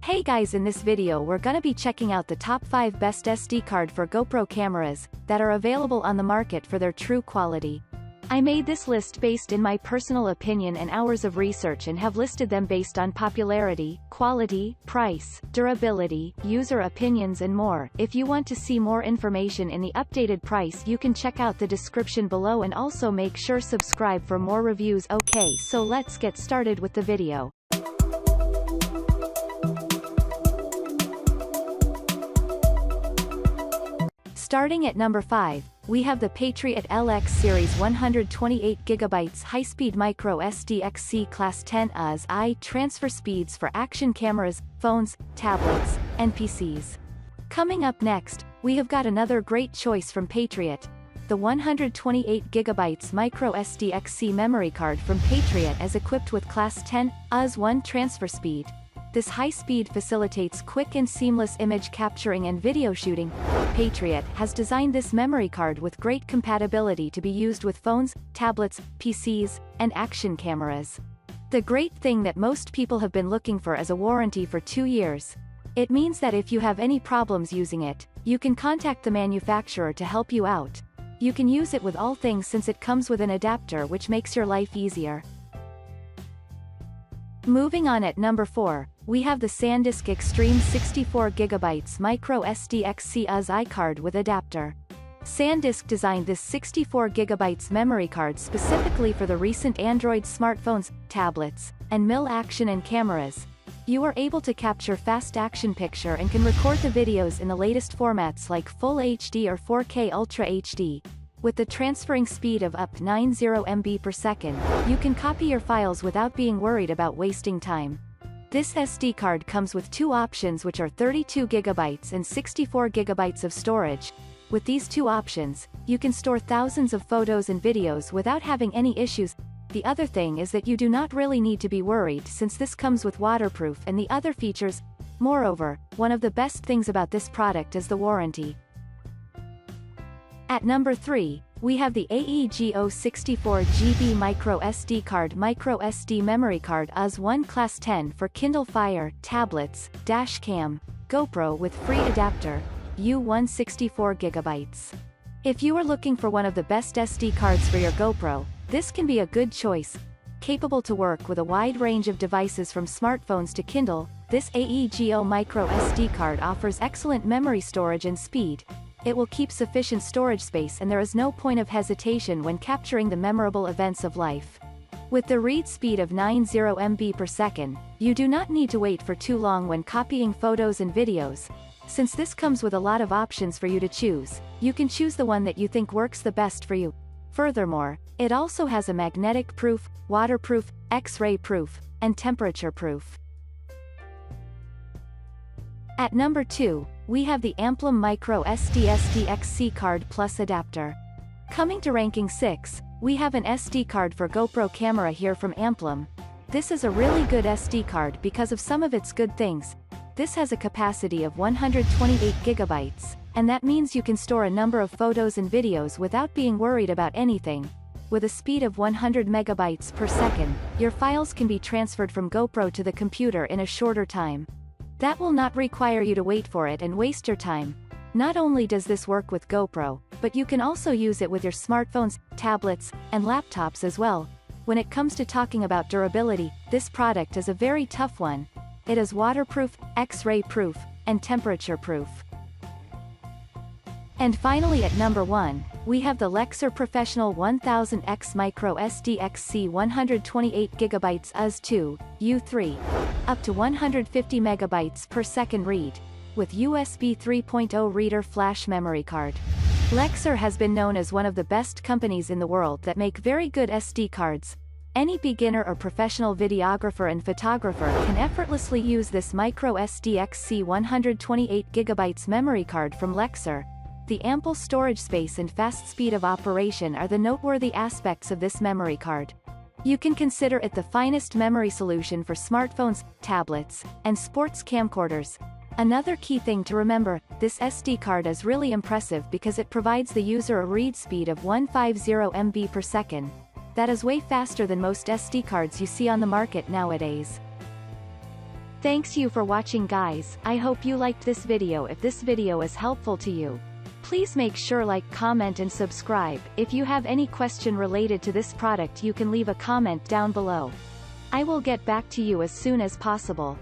Hey guys, in this video we're gonna be checking out the top 5 best SD card for GoPro cameras that are available on the market for their true quality. I made this list based in my personal opinion and hours of research and have listed them based on popularity, quality, price, durability, user opinions and more. If you want to see more information in the updated price, you can check out the description below and also make sure subscribe for more reviews. Okay, so let's get started with the video. Starting at number 5, we have the Patriot LX Series 128GB high-speed microSDXC Class 10 UHS-I transfer speeds for action cameras, phones, tablets, and PCs. Coming up next, we have got another great choice from Patriot. The 128GB microSDXC memory card from Patriot is equipped with Class 10 UHS-I transfer speed. This high speed facilitates quick and seamless image capturing and video shooting. Patriot has designed this memory card with great compatibility to be used with phones, tablets, PCs, and action cameras. The great thing that most people have been looking for is a warranty for 2 years. It means that if you have any problems using it, you can contact the manufacturer to help you out. You can use it with all things since it comes with an adapter, which makes your life easier. Moving on, at number 4, we have the SanDisk Extreme 64GB microSDXC UHS-I card with adapter. SanDisk designed this 64GB memory card specifically for the recent Android smartphones, tablets, and mil action and cameras. You are able to capture fast action picture and can record the videos in the latest formats like Full HD or 4K Ultra HD. With the transferring speed of up to 90 MB per second, you can copy your files without being worried about wasting time. This SD card comes with two options, which are 32GB and 64GB of storage. With these two options, you can store thousands of photos and videos without having any issues. The other thing is that you do not really need to be worried since this comes with waterproof and the other features. Moreover, one of the best things about this product is the warranty. At number 3, we have the AEGO 64GB microSD card microSD memory card UHS-I Class 10 for Kindle Fire, tablets, dash cam, GoPro with free adapter, U164GB. If you are looking for one of the best SD cards for your GoPro, this can be a good choice. Capable to work with a wide range of devices from smartphones to Kindle, this AEGO microSD card offers excellent memory storage and speed. It will keep sufficient storage space and there is no point of hesitation when capturing the memorable events of life. With the read speed of 90 MB per second, you do not need to wait for too long when copying photos and videos. Since this comes with a lot of options for you to choose, you can choose the one that you think works the best for you. Furthermore, it also has a magnetic proof, waterproof, X-ray proof, and temperature proof. At number 2, we have the Amplim microSD SDXC card plus adapter. Coming to ranking 6, we have an SD card for GoPro camera here from Amplim. This is a really good SD card because of some of its good things. This has a capacity of 128GB, and that means you can store a number of photos and videos without being worried about anything. With a speed of 100 MB per second, your files can be transferred from GoPro to the computer in a shorter time. That will not require you to wait for it and waste your time. Not only does this work with GoPro, but you can also use it with your smartphones, tablets, and laptops as well. When it comes to talking about durability, this product is a very tough one. It is waterproof, X-ray proof, and temperature proof. And finally, at number 1, we have the Lexar Professional 1000X microSDXC 128GB UHS-II, U3, up to 150 MB per second read, with USB 3.0 reader flash memory card. Lexar has been known as one of the best companies in the world that make very good SD cards. Any beginner or professional videographer and photographer can effortlessly use this microSDXC 128GB memory card from Lexar. The ample storage space and fast speed of operation are the noteworthy aspects of this memory card. You can consider it the finest memory solution for smartphones, tablets, and sports camcorders. Another key thing to remember, this SD card is really impressive because it provides the user a read speed of 150 MB per second. That is way faster than most SD cards you see on the market nowadays. Thanks you for watching guys, I hope you liked this video. If this video is helpful to you, please make sure like, comment and subscribe. If you have any question related to this product you can leave a comment down below. I will get back to you as soon as possible.